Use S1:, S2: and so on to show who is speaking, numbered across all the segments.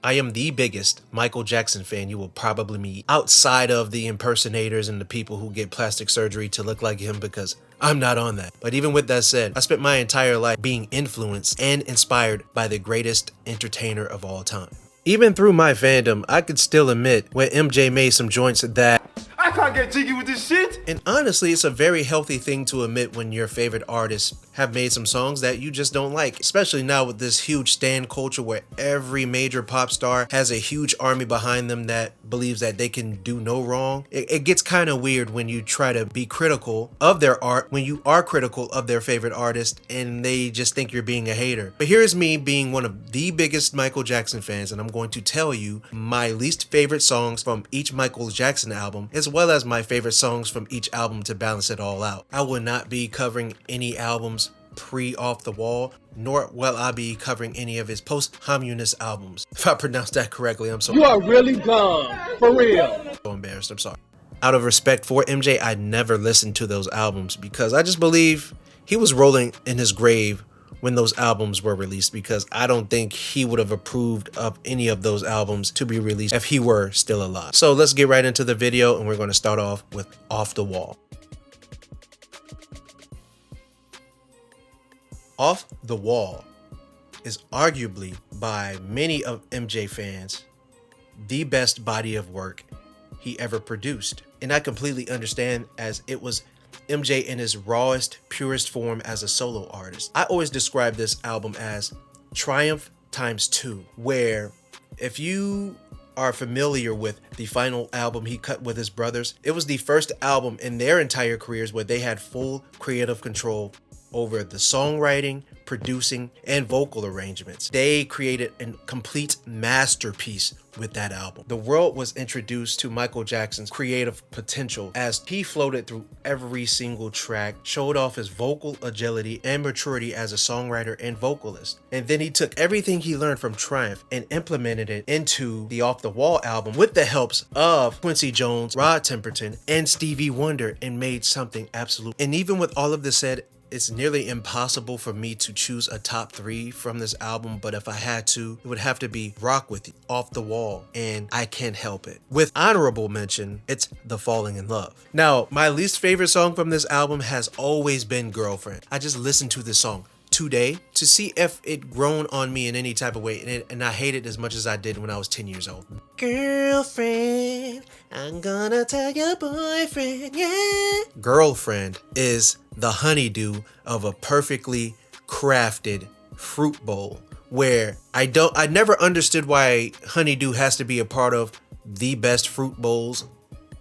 S1: I am the biggest Michael Jackson fan you will probably meet, outside of the impersonators and the people who get plastic surgery to look like him, because I'm not on that. But even with that said, I spent my entire life being influenced and inspired by the greatest entertainer of all time. Even through my fandom, I could still admit when MJ made some joints that
S2: I can't get jiggy with this shit.
S1: And honestly, it's a very healthy thing to admit when your favorite artists have made some songs that you just don't like, especially now with this huge stan culture where every major pop star has a huge army behind them that believes that they can do no wrong. It gets kind of weird when you try to be critical of their art when you are critical of their favorite artist and they just think you're being a hater. But here's me being one of the biggest Michael Jackson fans, and I'm going to tell you my least favorite songs from each Michael Jackson album, as well as my favorite songs from each album to balance it all out. I will not be covering any albums pre-Off the Wall, nor will I be covering any of his post-communist albums. If I pronounced that correctly, I'm sorry.
S3: You are really dumb, for real.
S1: So embarrassed, I'm sorry. Out of respect for MJ, I never listened to those albums because I just believe he was rolling in his grave when those albums were released, because I don't think he would have approved of any of those albums to be released if he were still alive. So let's get right into the video, and we're going to start off with Off the Wall. Off the Wall is arguably, by many of MJ fans, the best body of work he ever produced. And I completely understand, as it was MJ in his rawest, purest form as a solo artist. I always describe this album as Triumph ×2, where if you are familiar with the final album he cut with his brothers, it was the first album in their entire careers where they had full creative control over the songwriting, producing, and vocal arrangements. They created a complete masterpiece with that album. The world was introduced to Michael Jackson's creative potential as he floated through every single track, showed off his vocal agility and maturity as a songwriter and vocalist. And then he took everything he learned from Triumph and implemented it into the Off the Wall album with the helps of Quincy Jones, Rod Temperton, and Stevie Wonder, and made something absolute. And even with all of this said, it's nearly impossible for me to choose a top 3 from this album, but if I had to, it would have to be Rock With You, Off the Wall, and I Can't Help It. With honorable mention, it's The Falling in Love. Now, my least favorite song from this album has always been Girlfriend. I just listened to this song today to see if it grown on me in any type of way, and I hate it as much as I did when I was 10 years old. Girlfriend, I'm gonna tell your boyfriend, yeah. Girlfriend is the honeydew of a perfectly crafted fruit bowl, where I never understood why honeydew has to be a part of the best fruit bowls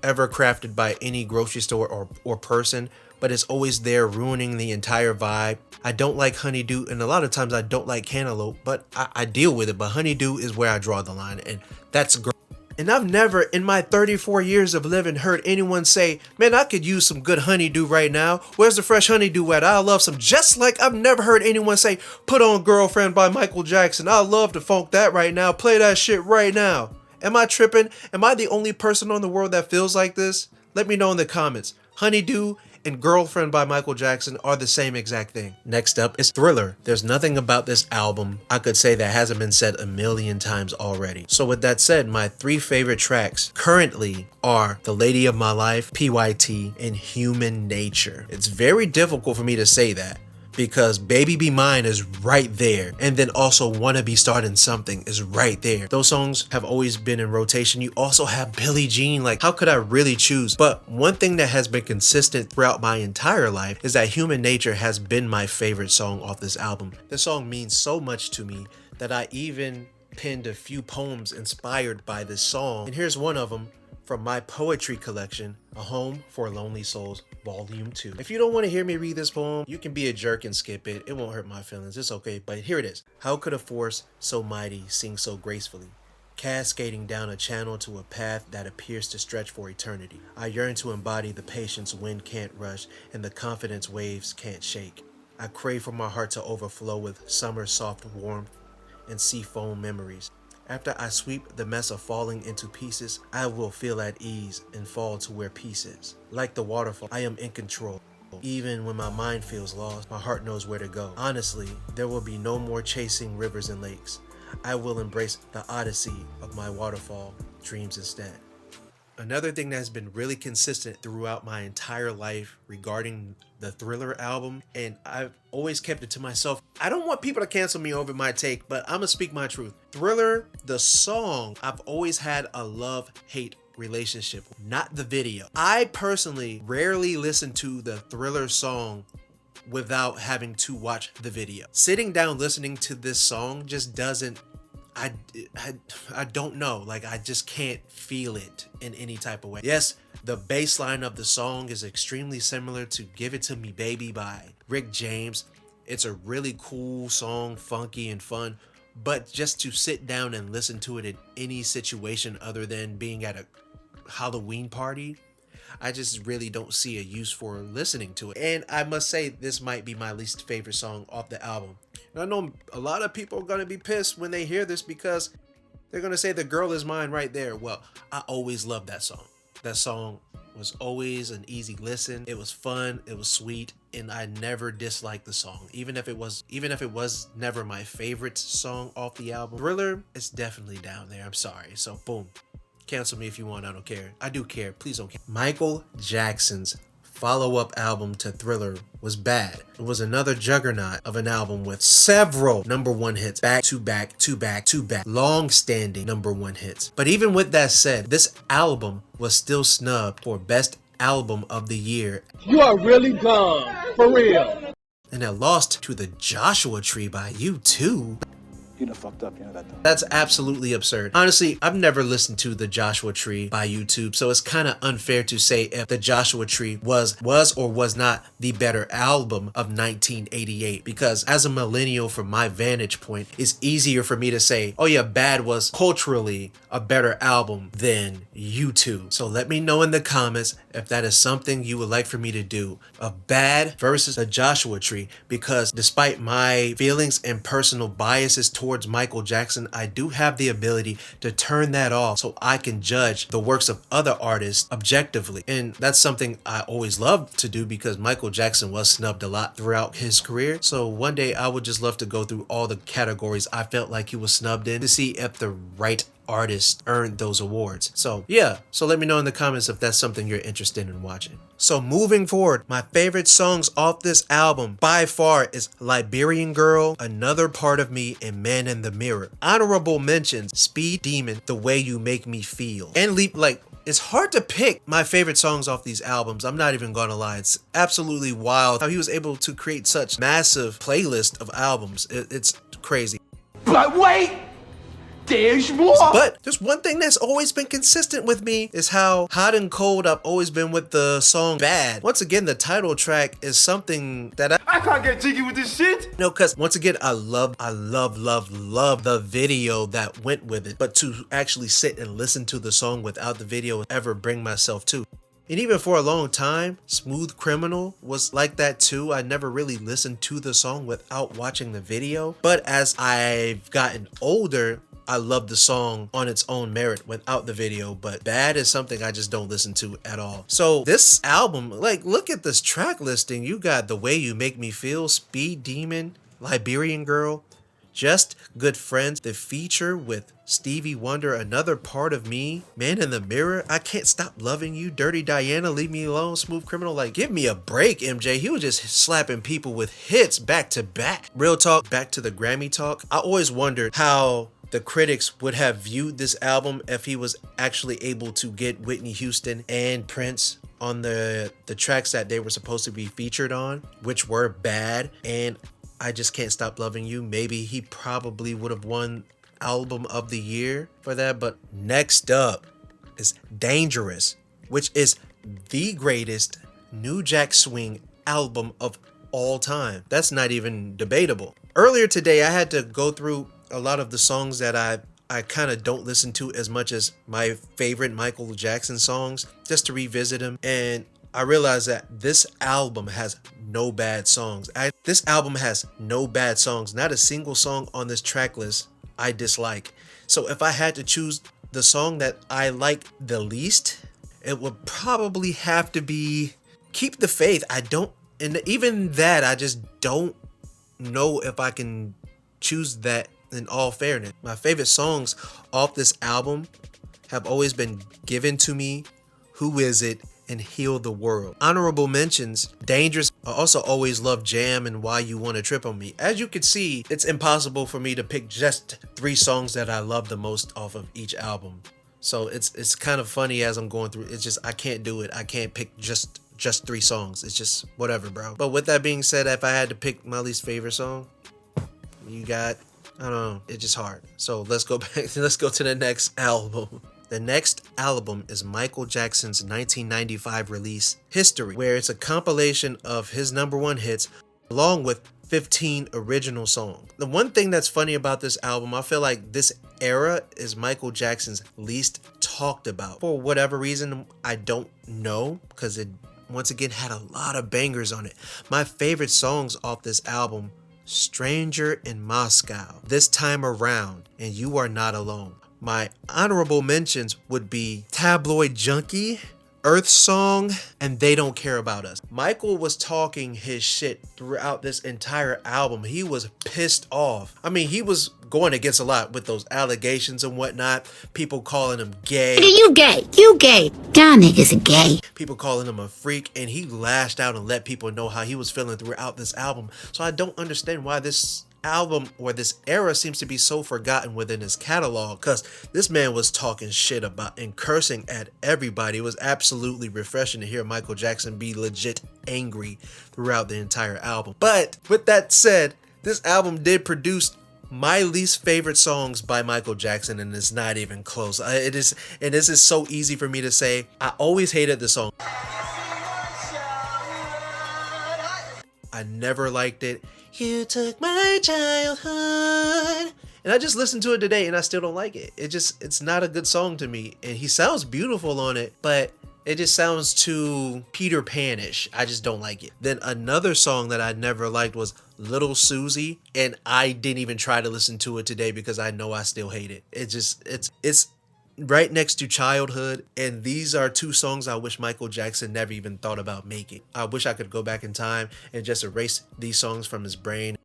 S1: ever crafted by any grocery store or person, but it's always there ruining the entire vibe. I don't like honeydew, and a lot of times I don't like cantaloupe, but I deal with it. But honeydew is where I draw the line, and that's girl. And I've never in my 34 years of living heard anyone say, man, I could use some good honeydew right now. Where's the fresh honeydew at? I love some. Just like I've never heard anyone say, put on Girlfriend by Michael Jackson. I love to funk that right now. Play that shit right now. Am I tripping? Am I the only person on the world that feels like this? Let me know in the comments. Honeydew and Girlfriend by Michael Jackson are the same exact thing. Next up is Thriller. There's nothing about this album I could say that hasn't been said a million times already. So with that said, my 3 favorite tracks currently are The Lady of My Life, PYT, and Human Nature. It's very difficult for me to say that, because Baby Be Mine is right there, and then also Wanna Be Starting Something is right there. Those songs have always been in rotation. You also have Billie Jean. Like, how could I really choose? But one thing that has been consistent throughout my entire life is that Human Nature has been my favorite song off this album. This song means so much to me that I even penned a few poems inspired by this song, and here's one of them from my poetry collection, A Home for Lonely Souls, Volume 2. If you don't want to hear me read this poem, you can be a jerk and skip it. It won't hurt my feelings. It's okay. But here it is. How could a force so mighty sing so gracefully, cascading down a channel to a path that appears to stretch for eternity? I yearn to embody the patience wind can't rush and the confidence waves can't shake. I crave for my heart to overflow with summer soft warmth and sea foam memories. After I sweep the mess of falling into pieces, I will feel at ease and fall to where peace is. Like the waterfall, I am in control. Even when my mind feels lost, my heart knows where to go. Honestly, there will be no more chasing rivers and lakes. I will embrace the odyssey of my waterfall dreams instead. Another thing that's been really consistent throughout my entire life regarding the Thriller album, and I've always kept it to myself. I don't want people to cancel me over my take, but I'm gonna speak my truth. Thriller, the song, I've always had a love-hate relationship, not the video. I personally rarely listen to the Thriller song without having to watch the video. Sitting down listening to this song just doesn't, I don't know, like I just can't feel it in any type of way. Yes, the bass line of the song is extremely similar to Give It To Me Baby by Rick James. It's a really cool song, funky and fun, but just to sit down and listen to it in any situation other than being at a Halloween party, I just really don't see a use for listening to it. And I must say, this might be my least favorite song off the album. And I know a lot of people are going to be pissed when they hear this because they're going to say The Girl Is Mine right there. Well, I always loved that song. That song was always an easy listen. It was fun, it was sweet, and I never disliked the song. Even if it was never my favorite song off the album. Thriller is definitely down there. I'm sorry. So boom. Cancel me if you want, I don't care. I do care, please don't care. Michael Jackson's follow-up album to Thriller was bad. It was another juggernaut of an album with several number one hits, back to back, long-standing number one hits. But even with that said, this album was still snubbed for Best Album of the Year.
S3: You are really dumb, for real.
S1: And it lost to The Joshua Tree by U2.
S4: You done fucked up, you know that though.
S1: That's absolutely absurd. Honestly, I've never listened to The Joshua Tree by YouTube, so it's kind of unfair to say if The Joshua Tree was or was not the better album of 1988, because as a millennial, from my vantage point, it's easier for me to say, oh yeah, Bad was culturally a better album than U2. So let me know in the comments if that is something you would like for me to do, of Bad versus The Joshua Tree, because despite my feelings and personal biases towards Michael Jackson, I do have the ability to turn that off so I can judge the works of other artists objectively. And that's something I always loved to do because Michael Jackson was snubbed a lot throughout his career. So one day I would just love to go through all the categories I felt like he was snubbed in to see if the right artist earned those awards. So yeah, so let me know in the comments if that's something you're interested in watching. So moving forward, my favorite songs off this album by far is Liberian Girl, Another Part of Me, and Man in the Mirror. Honorable mentions, Speed Demon, The Way You Make Me Feel, and Leap. Like, it's hard to pick my favorite songs off these albums. I'm not even gonna lie. It's absolutely wild how he was able to create such massive playlist of albums. It's crazy.
S2: But wait! There's more!
S1: But there's one thing that's always been consistent with me is how hot and cold I've always been with the song Bad. Once again, the title track is something that
S2: I can't get jiggy with this shit!
S1: No, because once again, I love the video that went with it. But to actually sit and listen to the song without the video ever bring myself to. And even for a long time, Smooth Criminal was like that too. I never really listened to the song without watching the video. But as I've gotten older, I love the song on its own merit without the video, but Bad is something I just don't listen to at all. So this album, like, look at this track listing. You got The Way You Make Me Feel, Speed Demon, Liberian Girl, Just Good Friends, the feature with Stevie Wonder, Another Part of Me, Man in the Mirror, I Can't Stop Loving You, Dirty Diana, Leave Me Alone, Smooth Criminal. Like, give me a break, MJ. He was just slapping people with hits back to back. Real talk, back to the Grammy talk. I always wondered how the critics would have viewed this album if he was actually able to get Whitney Houston and Prince on the tracks that they were supposed to be featured on, which were Bad and I Just Can't Stop Loving You. Maybe he probably would have won Album of the Year for that. But next up is Dangerous, which is the greatest New Jack Swing album of all time. That's not even debatable. Earlier today, I had to go through a lot of the songs that I kind of don't listen to as much as my favorite Michael Jackson songs, just to revisit them. And I realized that this album has no bad songs. This album has no bad songs. Not a single song on this track list I dislike. So if I had to choose the song that I like the least, it would probably have to be Keep the Faith. And even that, I just don't know if I can choose that in all fairness. My favorite songs off this album have always been Given to Me, Who Is It, and Heal the World. Honorable mentions, Dangerous. I also always love Jam and Why You Wanna Trip on Me. As you can see, it's impossible for me to pick just 3 songs that I love the most off of each album. So it's kind of funny as I'm going through. It's just, I can't do it. I can't pick just 3 songs. It's just whatever, bro. But with that being said, if I had to pick my least favorite song, you got, I don't know, it's just hard. So let's go back, let's go to the next album. The next album is Michael Jackson's 1995 release, History, where it's a compilation of his #1 hits along with 15 original songs. The one thing that's funny about this album, I feel like this era is Michael Jackson's least talked about. For whatever reason, I don't know, because it once again had a lot of bangers on it. My favorite songs off this album, Stranger in Moscow, This Time Around, and You Are Not Alone. My honorable mentions would be Tabloid Junkie, Earth Song, and They Don't Care About Us. Michael was talking his shit throughout this entire album. He was pissed off. I mean, he was going against a lot with those allegations and whatnot. People calling him gay.
S5: You gay. You gay. Y'all niggas are gay.
S1: People calling him a freak, and he lashed out and let people know how he was feeling throughout this album. So I don't understand why this album or this era seems to be so forgotten within his catalog, because this man was talking shit about and cursing at everybody. It was absolutely refreshing to hear Michael Jackson be legit angry throughout the entire album. But with that said, this album did produce my least favorite songs by Michael Jackson, and it's not even close. It is, and this is so easy for me to say. I always hated the song. I never liked it. You took my childhood. And I just listened to it today and I still don't like it. It's not a good song to me. And he sounds beautiful on it, but it just sounds too Peter Pan-ish. I just don't like it. Then another song that I never liked was Little Susie, and I didn't even try to listen to it today because I know I still hate it. It's right next to Childhood, and these are 2 songs I wish Michael Jackson never even thought about making. I wish I could go back in time and just erase these songs from his brain.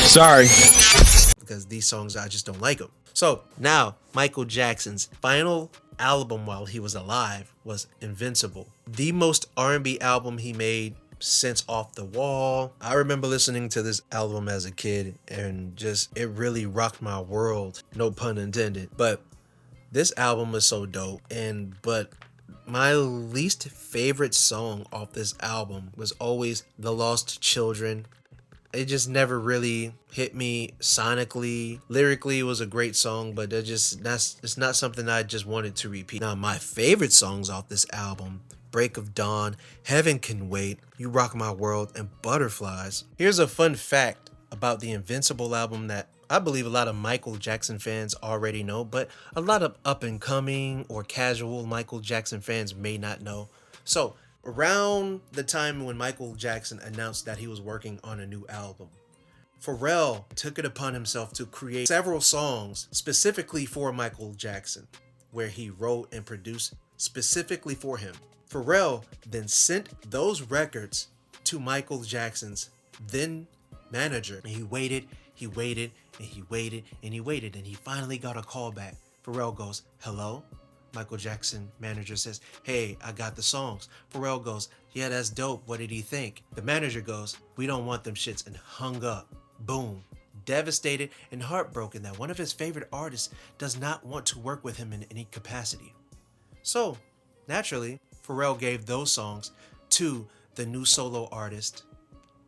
S3: Sorry.
S1: Because these songs, I just don't like them. So now, Michael Jackson's final album while he was alive was Invincible, the most R&B album he made since Off the Wall. I remember listening to this album as a kid, and just, it really rocked my world, no pun intended. But this album was so dope, but my least favorite song off this album was always The Lost Children. It just never really hit me sonically. Lyrically, it was a great song, but it's not something I just wanted to repeat. Now, my favorite songs off this album, Break of Dawn, Heaven Can Wait, You Rock My World, and Butterflies. Here's a fun fact about the Invincible album that I believe a lot of Michael Jackson fans already know, but a lot of up-and-coming or casual Michael Jackson fans may not know. So, around the time when Michael Jackson announced that he was working on a new album, Pharrell took it upon himself to create several songs specifically for Michael Jackson, where he wrote and produced specifically for him. Pharrell then sent those records to Michael Jackson's then manager, and he waited, and he waited, and he waited, and he finally got a call back. Pharrell goes, "Hello?" Michael Jackson manager says, "Hey, I got the songs." Pharrell goes, "Yeah, that's dope. What did he think?" The manager goes, "We don't want them shits," and hung up. Boom. Devastated and heartbroken that one of his favorite artists does not want to work with him in any capacity. So, naturally, Pharrell gave those songs to the new solo artist,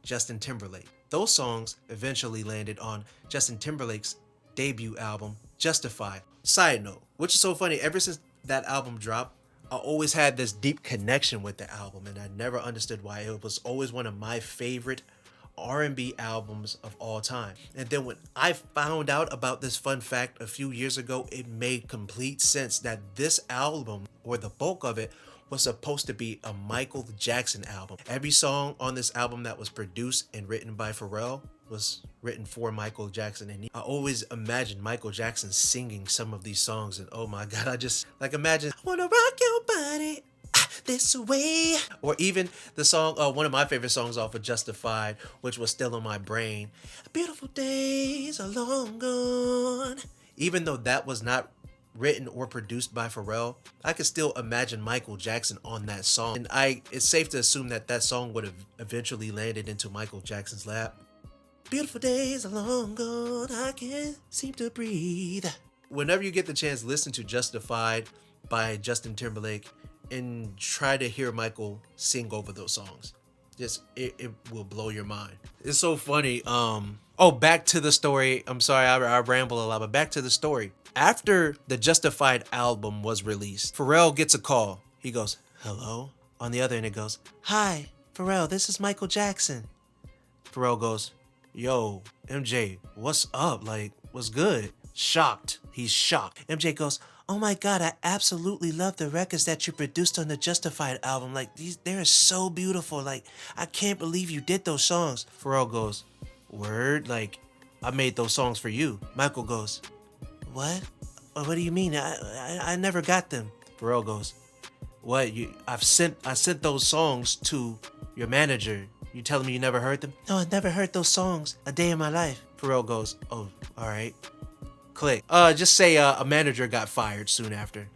S1: Justin Timberlake. Those songs eventually landed on Justin Timberlake's debut album, Justified. Side note, which is so funny, ever since that album dropped, I always had this deep connection with the album, and I never understood why. It was always one of my favorite R&B albums of all time. And then when I found out about this fun fact a few years ago, it made complete sense that this album, or the bulk of it, was supposed to be a Michael Jackson album. Every song on this album that was produced and written by Pharrell was written for Michael Jackson, and I always imagined Michael Jackson singing some of these songs, and oh my god, I just like imagine, "I wanna rock your body, this way. Or even the song, one of my favorite songs off of Justified, which was Still on My Brain. Beautiful days are long gone. Even though that was not written or produced by Pharrell, I could still imagine Michael Jackson on that song. And it's safe to assume that that song would have eventually landed into Michael Jackson's lap. Beautiful days are long gone, I can't seem to breathe. Whenever you get the chance, listen to Justified by Justin Timberlake and try to hear Michael sing over those songs. Just, it will blow your mind. It's so funny. Back to the story. I'm sorry, I ramble a lot, but back to the story. After the Justified album was released, Pharrell gets a call. He goes, hello? On the other end, it goes, hi, Pharrell, this is Michael Jackson. Pharrell goes, yo, MJ, what's up? Like, what's good? Shocked. He's shocked. MJ goes, oh my God, I absolutely love the records that you produced on the Justified album. Like, they're so beautiful. Like, I can't believe you did those songs. Pharrell goes, word? Like, I made those songs for you. Michael goes, what? What do you mean? I never got them. Pharrell goes, what? I sent those songs to your manager. You telling me you never heard them? No, I never heard those songs a day in my life. Pharrell goes, oh, all right. Click. Just say a manager got fired soon after.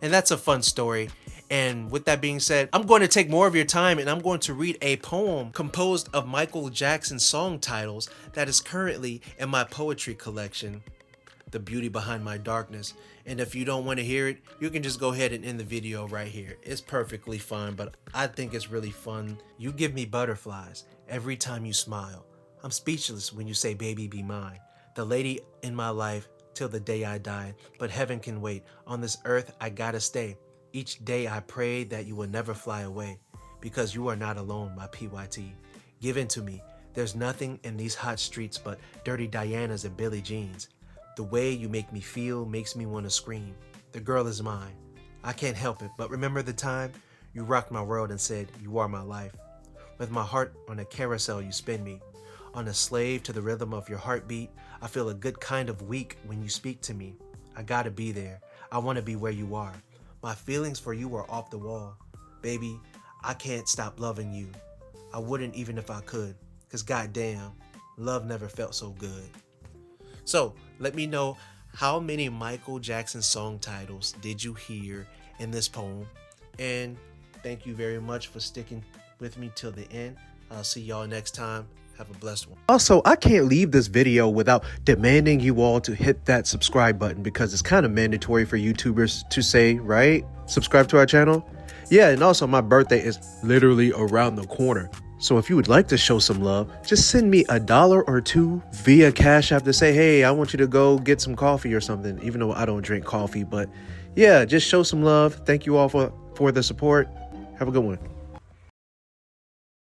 S1: And that's a fun story. And with that being said, I'm going to take more of your time and I'm going to read a poem composed of Michael Jackson song titles that is currently in my poetry collection, The Beauty Behind My Darkness. And if you don't want to hear it, you can just go ahead and end the video right here. It's perfectly fine, but I think it's really fun. You give me butterflies every time you smile. I'm speechless when you say, baby, be mine. The lady in my life till the day I die, but heaven can wait. On this earth, I gotta stay. Each day I pray that you will never fly away, because you are not alone, my PYT. Give in to me. There's nothing in these hot streets but dirty Dianas and Billie Jeans. The way you make me feel makes me want to scream. The girl is mine. I can't help it, but remember the time you rocked my world and said, you are my life. With my heart on a carousel, you spin me. On a slave to the rhythm of your heartbeat, I feel a good kind of weak when you speak to me. I gotta be there. I want to be where you are. My feelings for you are off the wall. Baby, I can't stop loving you. I wouldn't even if I could, because goddamn, love never felt so good. So, let me know how many Michael Jackson song titles did you hear in this poem. And thank you very much for sticking with me till the end. I'll see y'all next time. Have a blessed one. Also, I can't leave this video without demanding you all to hit that subscribe button, because it's kind of mandatory for YouTubers to say, right? Subscribe to our channel. Yeah, and also my birthday is literally around the corner. So if you would like to show some love, just send me $1 or $2 via Cash App to say, hey, I want you to go get some coffee or something, even though I don't drink coffee. But yeah, just show some love. Thank you all for the support. Have a good one.